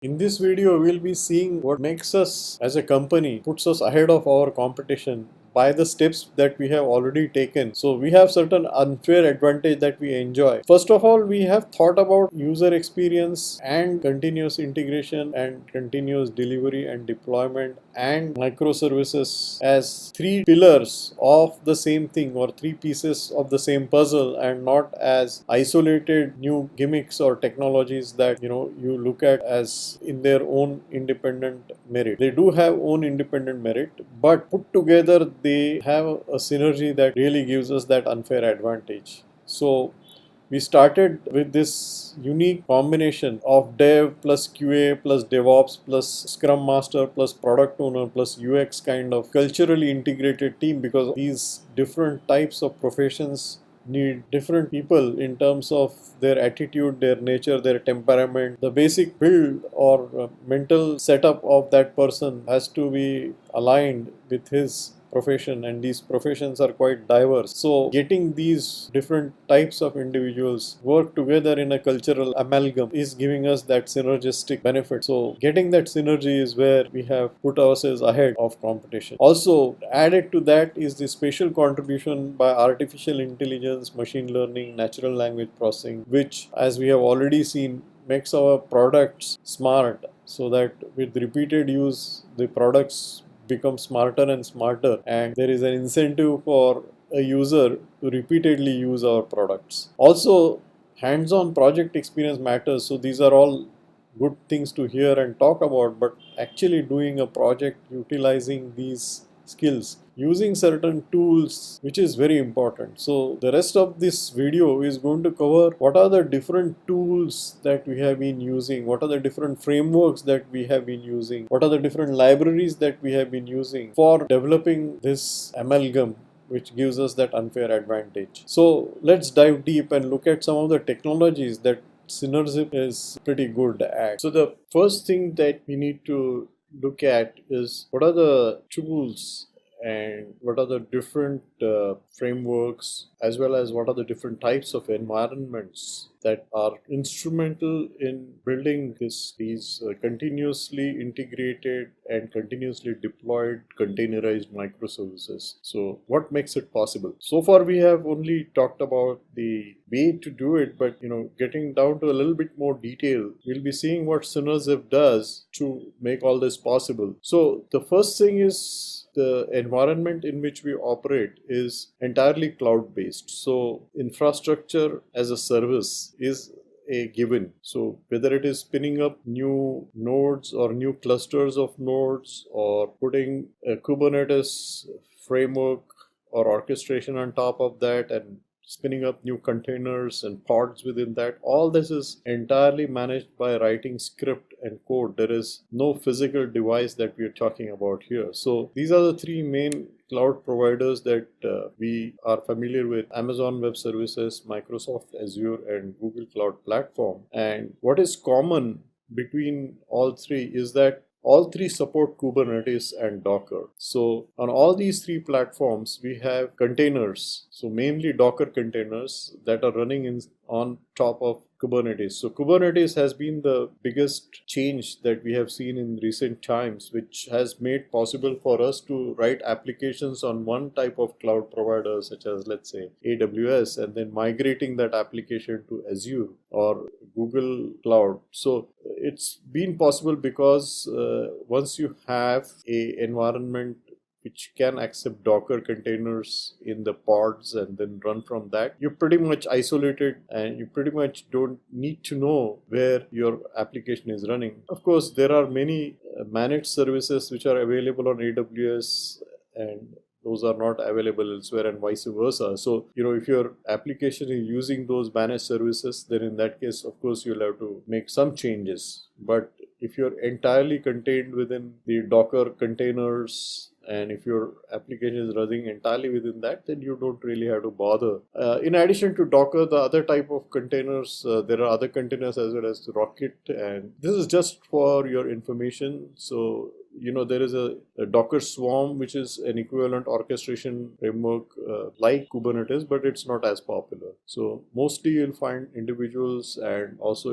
In this video, we'll be seeing what makes us as a company, puts us ahead of our competition by the steps that we have already taken. So we have certain unfair advantage that we enjoy. First of all, we have thought about user experience and continuous integration and continuous delivery and deployment and microservices as three pillars of the same thing or three pieces of the same puzzle, and not as isolated new gimmicks or technologies that you look at as in their own independent merit. They do have own independent merit, but put together they have a synergy that really gives us that unfair advantage. So we started with this unique combination of dev plus QA plus DevOps plus Scrum Master plus product owner plus UX kind of culturally integrated team, because these different types of professions need different people in terms of their attitude, their nature, their temperament. The basic build or mental setup of that person has to be aligned with his profession, and these professions are quite diverse. So getting these different types of individuals work together in a cultural amalgam is giving us that synergistic benefit. So getting that synergy is where we have put ourselves ahead of competition. Also added to that is the special contribution by artificial intelligence, machine learning, natural language processing, which, as we have already seen, makes our products smart, so that with repeated use the products become smarter and smarter, and there is an incentive for a user to repeatedly use our products. Also, hands-on project experience matters. So these are all good things to hear and talk about, but actually doing a project utilizing these skills using certain tools, which is very important. So the rest of this video is going to cover what are the different tools that we have been using, what are the different frameworks that we have been using, what are the different libraries that we have been using for developing this amalgam which gives us that unfair advantage. So let's dive deep and look at some of the technologies that Synerzip is pretty good at. So the first thing that we need to look at is what are the tools and what are the different frameworks, as well as what are the different types of environments that are instrumental in building these continuously integrated and continuously deployed containerized microservices. So what makes it possible? So far we have only talked about the way to do it, but getting down to a little bit more detail, we'll be seeing what Synerzip does to make all this possible. So the first thing is the environment in which we operate is entirely cloud based. So infrastructure as a service is a given. So whether it is spinning up new nodes or new clusters of nodes, or putting a Kubernetes framework or orchestration on top of that and spinning up new containers and pods within that, all this is entirely managed by writing script and code. There is no physical device that we are talking about here. So these are the three main cloud providers that we are familiar with: Amazon Web Services, Microsoft Azure, and Google Cloud Platform. And what is common between all three is that all three support Kubernetes and Docker. So on all these three platforms, we have containers. So mainly Docker containers that are running on top of Kubernetes. So Kubernetes has been the biggest change that we have seen in recent times, which has made possible for us to write applications on one type of cloud provider, such as, let's say, AWS, and then migrating that application to Azure or Google Cloud. So it's been possible because once you have a environment which can accept Docker containers in the pods and then run from that, you're pretty much isolated and you pretty much don't need to know where your application is running. Of course, there are many managed services which are available on AWS, and those are not available elsewhere, and vice versa. So, if your application is using those managed services, then in that case, of course, you'll have to make some changes. But if you're entirely contained within the Docker containers, and if your application is running entirely within that, then you don't really have to bother. In addition to Docker, the other type of containers, there are other containers as well as Rocket, and this is just for your information. So there is a Docker Swarm, which is an equivalent orchestration framework like Kubernetes, but it's not as popular. So mostly you'll find individuals and also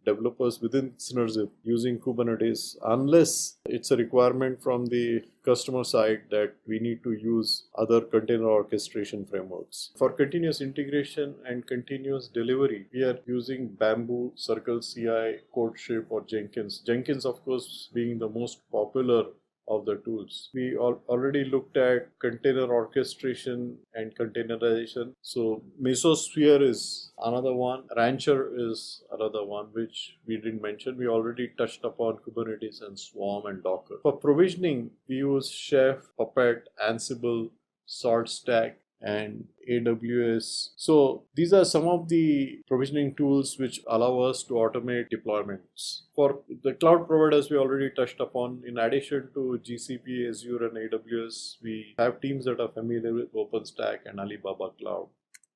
developers within Synerzip using Kubernetes unless it's a requirement from the customer side that we need to use other container orchestration frameworks. For continuous integration and continuous delivery, we are using Bamboo, Circle CI, CodeShip, or Jenkins. Jenkins, of course, being the most popular of the tools. We already looked at container orchestration and containerization. So Mesosphere is another one. Rancher is another one which we didn't mention. We already touched upon Kubernetes and Swarm and Docker. For provisioning, we use Chef, Puppet, Ansible, SaltStack, and AWS. So these are some of the provisioning tools which allow us to automate deployments. For the cloud providers, we already touched upon. In addition to GCP, Azure, and AWS, we have teams that are familiar with OpenStack and Alibaba Cloud.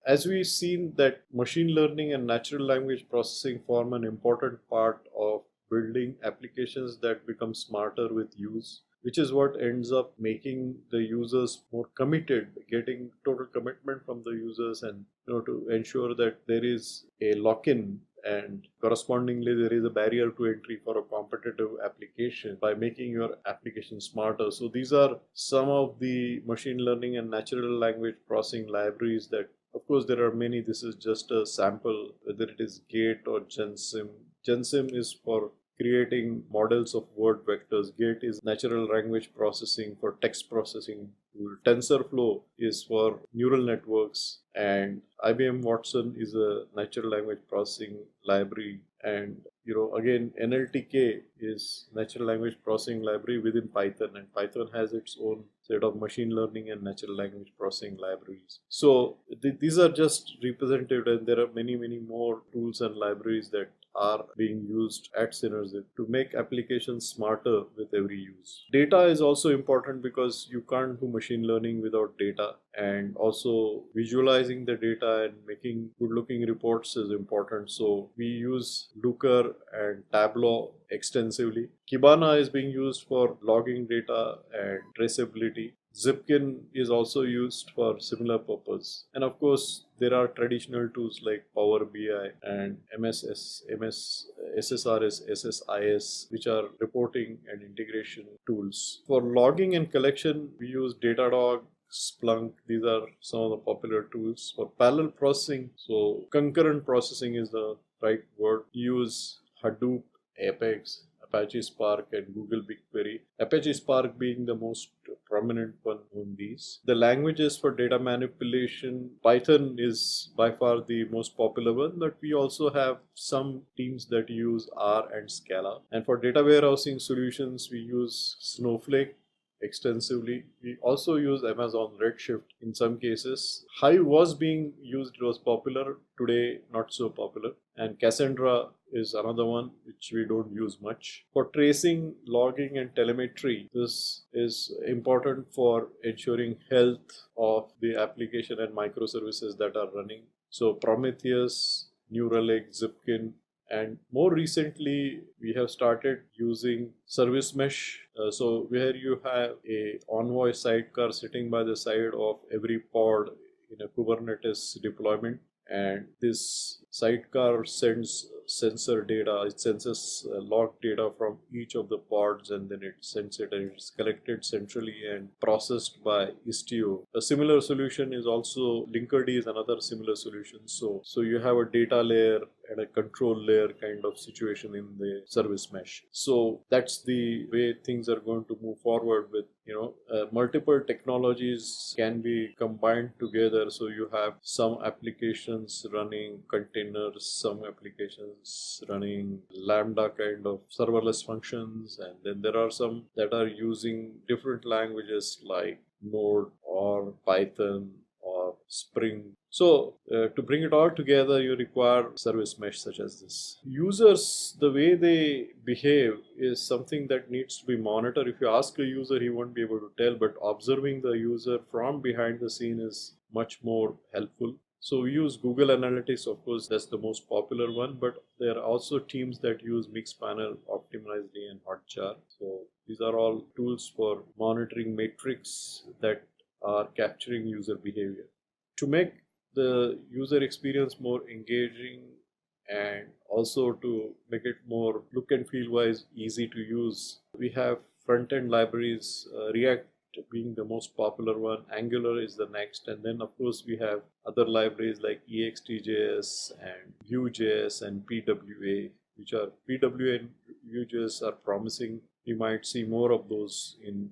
As we've seen that machine learning and natural language processing form an important part of building applications that become smarter with use, which is what ends up making the users more committed, getting total commitment from the users, and to ensure that there is a lock-in and correspondingly there is a barrier to entry for a competitive application by making your application smarter. So these are some of the machine learning and natural language processing libraries that, of course, there are many. This is just a sample, whether it is Gate or GenSim. GenSim is for creating models of word vectors. Gate is natural language processing for text processing. TensorFlow is for neural networks, and IBM Watson is a natural language processing library. And again, NLTK is natural language processing library within Python, and Python has its own set of machine learning and natural language processing libraries. So these are just representative, and there are many more tools and libraries that are being used at Synerzip to make applications smarter with every use. Data is also important because you can't do machine learning without data, and also visualizing the data and making good looking reports is important. So we use Looker and Tableau extensively. Kibana is being used for logging data and traceability. Zipkin is also used for similar purpose. And of course, there are traditional tools like Power BI and SSRS, SSIS, which are reporting and integration tools. For logging and collection, we use Datadog, Splunk. These are some of the popular tools. For parallel processing, so concurrent processing is the right word. Use Hadoop, Apex, Apache Spark, and Google BigQuery. Apache Spark being the most prominent one on these. The languages for data manipulation, Python is by far the most popular one, but we also have some teams that use R and Scala. And for data warehousing solutions, we use Snowflake extensively. We also use Amazon Redshift in some cases. Hive was being used, it was popular, today not so popular. And Cassandra is another one which we don't use much. For tracing, logging, and telemetry, this is important for ensuring health of the application and microservices that are running. So Prometheus, New Relic, Zipkin, and more recently, we have started using service mesh. So where you have a Envoy sidecar sitting by the side of every pod in a Kubernetes deployment, and this sidecar sends sensor data. It senses log data from each of the pods, and then it sends it, and it's collected centrally and processed by Istio. A similar solution is also Linkerd is another similar solution. So you have a data layer and a control layer kind of situation in the service mesh. So that's the way things are going to move forward with, multiple technologies can be combined together. So you have some applications running containers, some applications running Lambda kind of serverless functions, and then there are some that are using different languages like Node or Python or Spring. So to bring it all together, you require service mesh such as this. Users, the way they behave is something that needs to be monitored. If you ask a user, he won't be able to tell, but observing the user from behind the scene is much more helpful. So we use Google Analytics, of course, that's the most popular one, but there are also teams that use Mixpanel, Optimizely, and Hotjar. So these are all tools for monitoring metrics that are capturing user behavior. To make the user experience more engaging and also to make it more look and feel wise easy to use. We have front end libraries, React being the most popular one, Angular is the next, and then of course we have other libraries like EXTJS and Vue.js and PWA, which are PWA and Vue.js are promising. We might see more of those in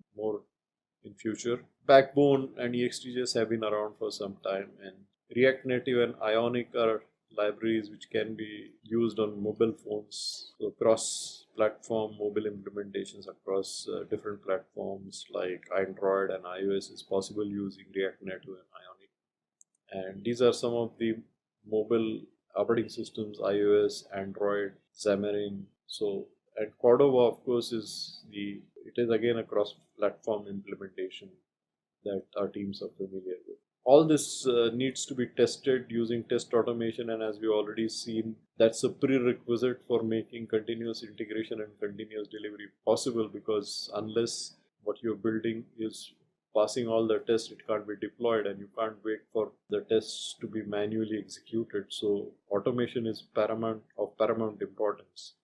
future. Backbone and EXTJS have been around for some time, and React Native and Ionic are libraries which can be used on mobile phones. So cross-platform mobile implementations across different platforms like Android and iOS is possible using React Native and Ionic. And these are some of the mobile operating systems: iOS, Android, Xamarin. So, and Cordova, of course, it is again a cross-platform implementation that our teams are familiar with. All this needs to be tested using test automation, and as we already seen, that's a prerequisite for making continuous integration and continuous delivery possible, because unless what you're building is passing all the tests, it can't be deployed, and you can't wait for the tests to be manually executed. So automation is of paramount importance.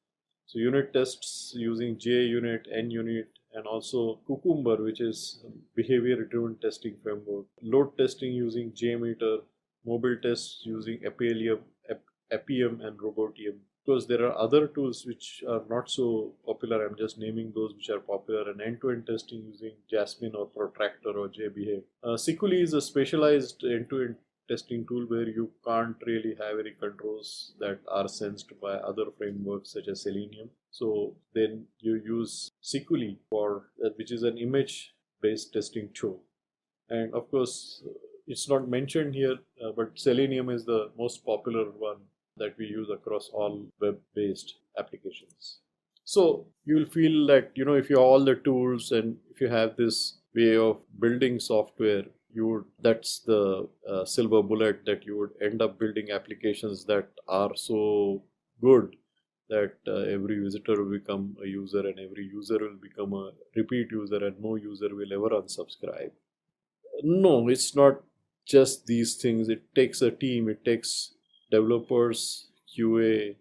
So unit tests using JUnit, NUnit, and also Cucumber, which is behavior-driven testing framework. Load testing using JMeter, mobile tests using Appium and Robotium. Because there are other tools which are not so popular, I'm just naming those which are popular, and end-to-end testing using Jasmine or Protractor or JBehave. Sikuli is a specialized end-to-end testing tool where you can't really have any controls that are sensed by other frameworks such as Selenium. So then you use Sikuli which is an image-based testing tool. And of course, it's not mentioned here, but Selenium is the most popular one that we use across all web-based applications. So you'll feel that, if you have all the tools and if you have this way of building software, that's the silver bullet, that you would end up building applications that are so good that every visitor will become a user, and every user will become a repeat user, and no user will ever unsubscribe. No, it's not just these things. It takes a team. It takes developers, QA,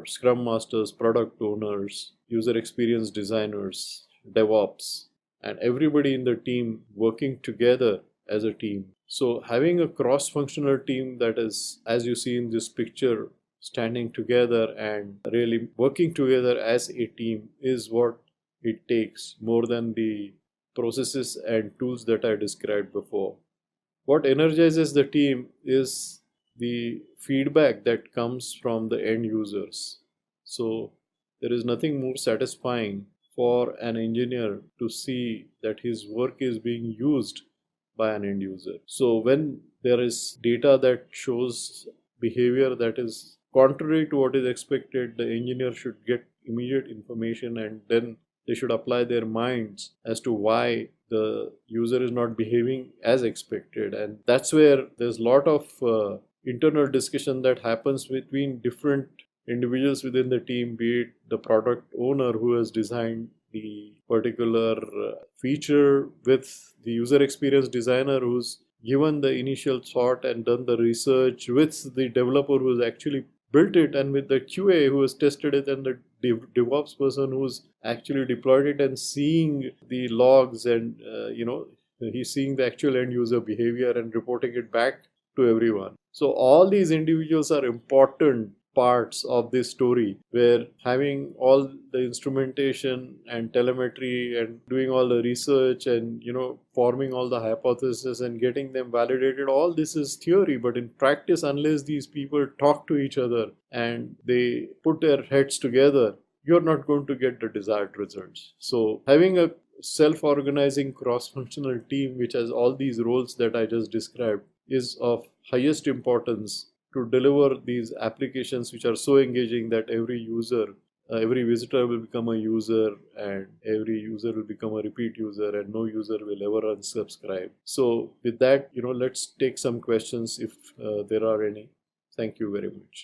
Scrum Masters, product owners, user experience designers, DevOps, and everybody in the team working together as a team. So having a cross-functional team that is, as you see in this picture, standing together and really working together as a team is what it takes, more than the processes and tools that I described before. What energizes the team is the feedback that comes from the end users. So there is nothing more satisfying for an engineer to see that his work is being used by an end user. So when there is data that shows behavior that is contrary to what is expected, the engineer should get immediate information, and then they should apply their minds as to why the user is not behaving as expected. And that's where there's a lot of internal discussion that happens between different individuals within the team, be it the product owner who has designed the particular feature with the user experience designer who's given the initial thought and done the research, with the developer who's actually built it, and with the QA who has tested it, and the DevOps person who's actually deployed it and seeing the logs, and he's seeing the actual end user behavior and reporting it back to everyone. So all these individuals are important parts of this story, where having all the instrumentation and telemetry and doing all the research and forming all the hypotheses and getting them validated, all this is theory, but in practice, unless these people talk to each other and they put their heads together, you're not going to get the desired results. So having a self-organizing cross-functional team which has all these roles that I just described is of highest importance to deliver these applications which are so engaging that every visitor will become a user, and every user will become a repeat user, and no user will ever unsubscribe. So with that, let's take some questions if there are any. Thank you very much.